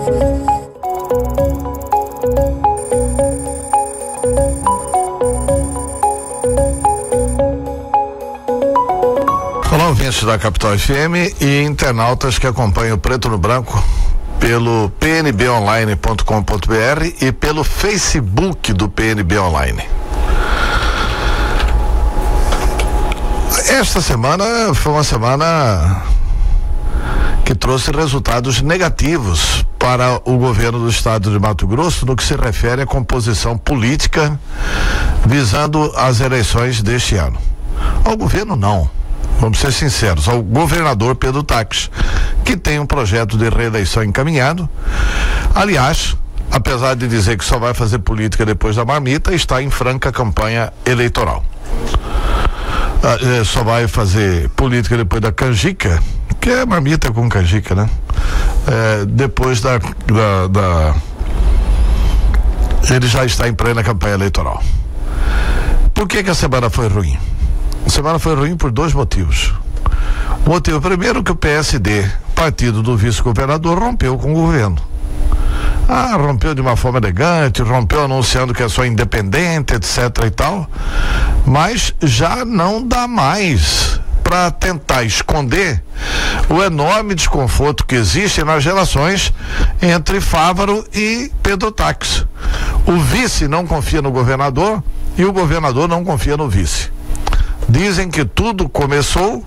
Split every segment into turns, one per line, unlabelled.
Olá, ouvintes da Capital FM e internautas que acompanham o Preto no Branco pelo pnbonline.com.br e pelo Facebook do PNB Online. Esta semana foi uma semana que trouxe resultados negativos para o governo do estado de Mato Grosso no que se refere à composição política visando as eleições deste ano. Ao governo não, vamos ser sinceros, ao governador Pedro Taques, que tem um projeto de reeleição encaminhado. Aliás, apesar de dizer que só vai fazer política depois da marmita, está em franca campanha eleitoral. Só vai fazer política depois da canjica, que é marmita com canjica, né? Depois ele já está em plena campanha eleitoral. Por que a semana foi ruim? A semana foi ruim por dois motivos. O motivo primeiro, que o PSD, partido do vice-governador, rompeu com o governo. Rompeu de uma forma elegante, rompeu anunciando que é só independente, etc e tal, mas já não dá mais para tentar esconder o enorme desconforto que existe nas relações entre Fávaro e Pedro Taques. O vice não confia no governador e o governador não confia no vice. Dizem que tudo começou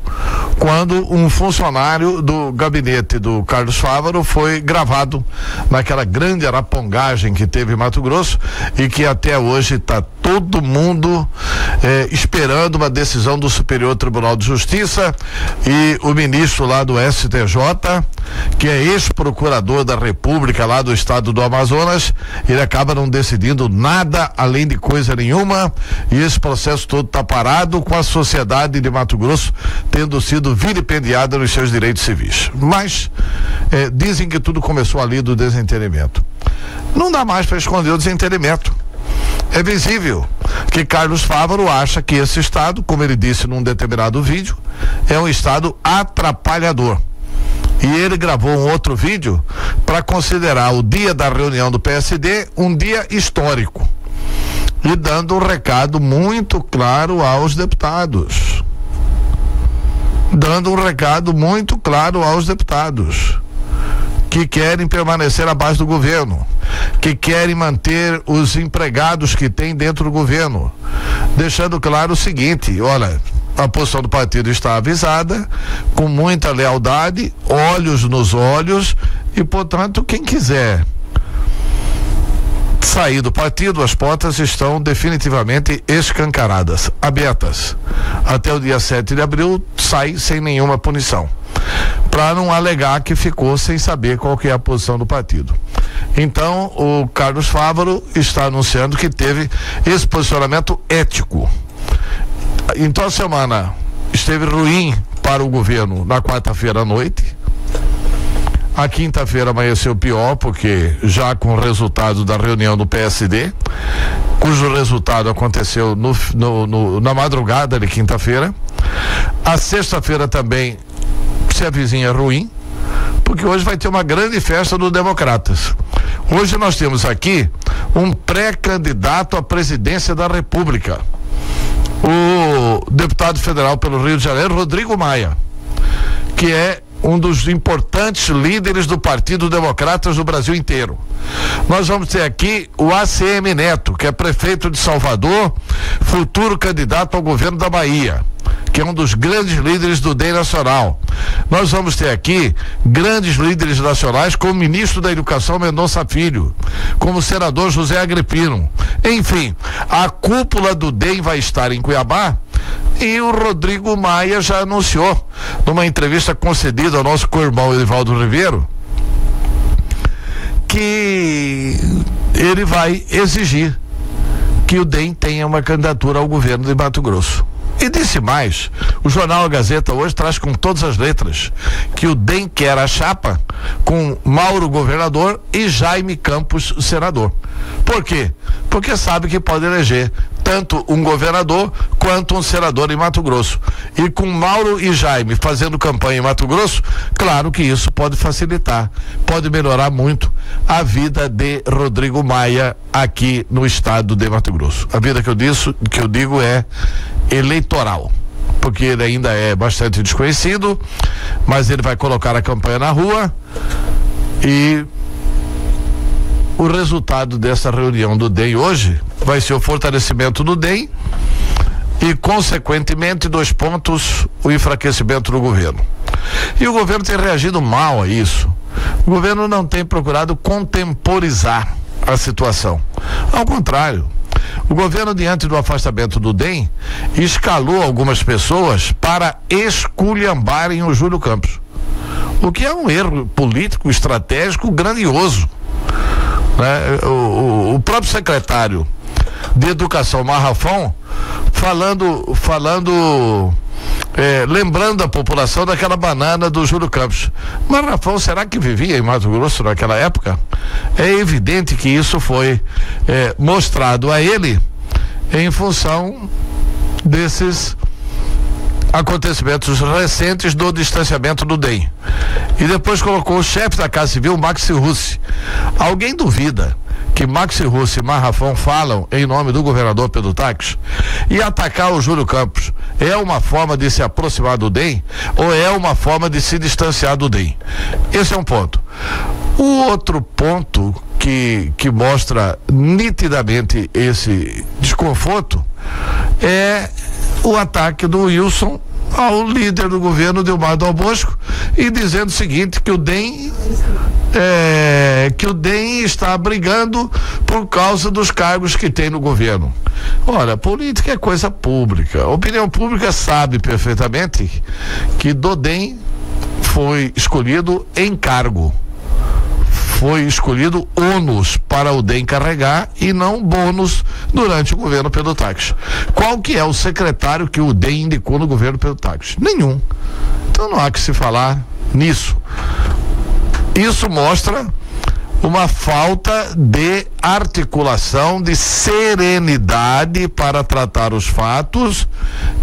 quando um funcionário do gabinete do Carlos Fávaro foi gravado naquela grande arapongagem que teve em Mato Grosso e que até hoje está todo mundo esperando uma decisão do Superior Tribunal de Justiça, e o ministro lá do STJ, que é ex-procurador da República lá do estado do Amazonas, ele acaba não decidindo nada além de coisa nenhuma, e esse processo todo está parado, com a sociedade de Mato Grosso tendo sido vilipendiada nos seus direitos civis. Mas dizem que tudo começou ali do desentendimento. Não dá mais para esconder o desentendimento. É visível que Carlos Fávaro acha que esse estado, como ele disse num determinado vídeo, é um estado atrapalhador. E ele gravou um outro vídeo para considerar o dia da reunião do PSD um dia histórico, e dando um recado muito claro aos deputados. Que querem permanecer à base do governo, que querem manter os empregados que tem dentro do governo, deixando claro o seguinte: olha, a posição do partido está avisada, com muita lealdade, olhos nos olhos, e portanto quem quiser sair do partido, as portas estão definitivamente escancaradas, abertas. Até o dia 7 de abril sai sem nenhuma punição, para não alegar que ficou sem saber qual que é a posição do partido. Então o Carlos Fávaro está anunciando que teve esse posicionamento ético. Então a semana esteve ruim para o governo na quarta-feira à noite. A quinta-feira amanheceu pior, porque já com o resultado da reunião do PSD, cujo resultado aconteceu na madrugada de quinta-feira. A sexta-feira também se avizinha ruim, porque hoje vai ter uma grande festa dos democratas. Hoje nós temos aqui um pré-candidato à presidência da República, o deputado federal pelo Rio de Janeiro, Rodrigo Maia, que é um dos importantes líderes do Partido Democratas do Brasil inteiro. Nós vamos ter aqui o ACM Neto, que é prefeito de Salvador, futuro candidato ao governo da Bahia, que é um dos grandes líderes do DEM Nacional. Nós vamos ter aqui grandes líderes nacionais, como o ministro da Educação Mendonça Filho, como o senador José Agripino. Enfim, a cúpula do DEM vai estar em Cuiabá, e o Rodrigo Maia já anunciou, numa entrevista concedida ao nosso co-irmão Edivaldo Ribeiro, que ele vai exigir que o DEM tenha uma candidatura ao governo de Mato Grosso. E disse mais: o jornal A Gazeta hoje traz com todas as letras que o DEM quer a chapa com Mauro governador e Jaime Campos senador. Por quê? Porque sabe que pode eleger tanto um governador quanto um senador em Mato Grosso. E com Mauro e Jaime fazendo campanha em Mato Grosso, claro que isso pode facilitar, pode melhorar muito a vida de Rodrigo Maia aqui no estado de Mato Grosso. A vida que eu digo é eleitoral, porque ele ainda é bastante desconhecido, mas ele vai colocar a campanha na rua e o resultado dessa reunião do DEM hoje vai ser o fortalecimento do DEM e, consequentemente, 2 pontos, o enfraquecimento do governo. E o governo tem reagido mal a isso. O governo não tem procurado contemporizar a situação. Ao contrário, o governo, diante do afastamento do DEM, escalou algumas pessoas para esculhambarem o Júlio Campos, o que é um erro político estratégico grandioso. O próprio secretário de Educação, Marrafão, lembrando a população daquela banana do Júlio Campos. Marrafão, será que vivia em Mato Grosso naquela época? É evidente que isso foi mostrado a ele em função desses acontecimentos recentes do distanciamento do DEM. E depois colocou o chefe da Casa Civil, Maxi Russi. Alguém duvida que Maxi Russi e Marrafão falam em nome do governador Pedro Taques? E atacar o Júlio Campos é uma forma de se aproximar do DEM ou é uma forma de se distanciar do DEM? Esse é um ponto. O outro ponto que mostra nitidamente esse desconforto é o ataque do Wilson ao líder do governo, Dilma Dal Bosco, e dizendo o seguinte, que o DEM está brigando por causa dos cargos que tem no governo. Olha, política é coisa pública. A opinião pública sabe perfeitamente que do DEM foi escolhido encargo. Foi escolhido ônus para o DEM carregar e não bônus durante o governo Pedro Taques. Qual que é o secretário que o DEM indicou no governo Pedro Taques? Nenhum. Então não há que se falar nisso. Isso mostra uma falta de articulação, de serenidade para tratar os fatos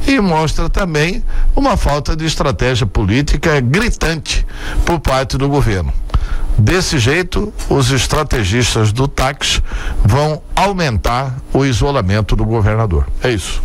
e mostra também uma falta de estratégia política gritante por parte do governo. Desse jeito, os estrategistas do Taques vão aumentar o isolamento do governador. É isso.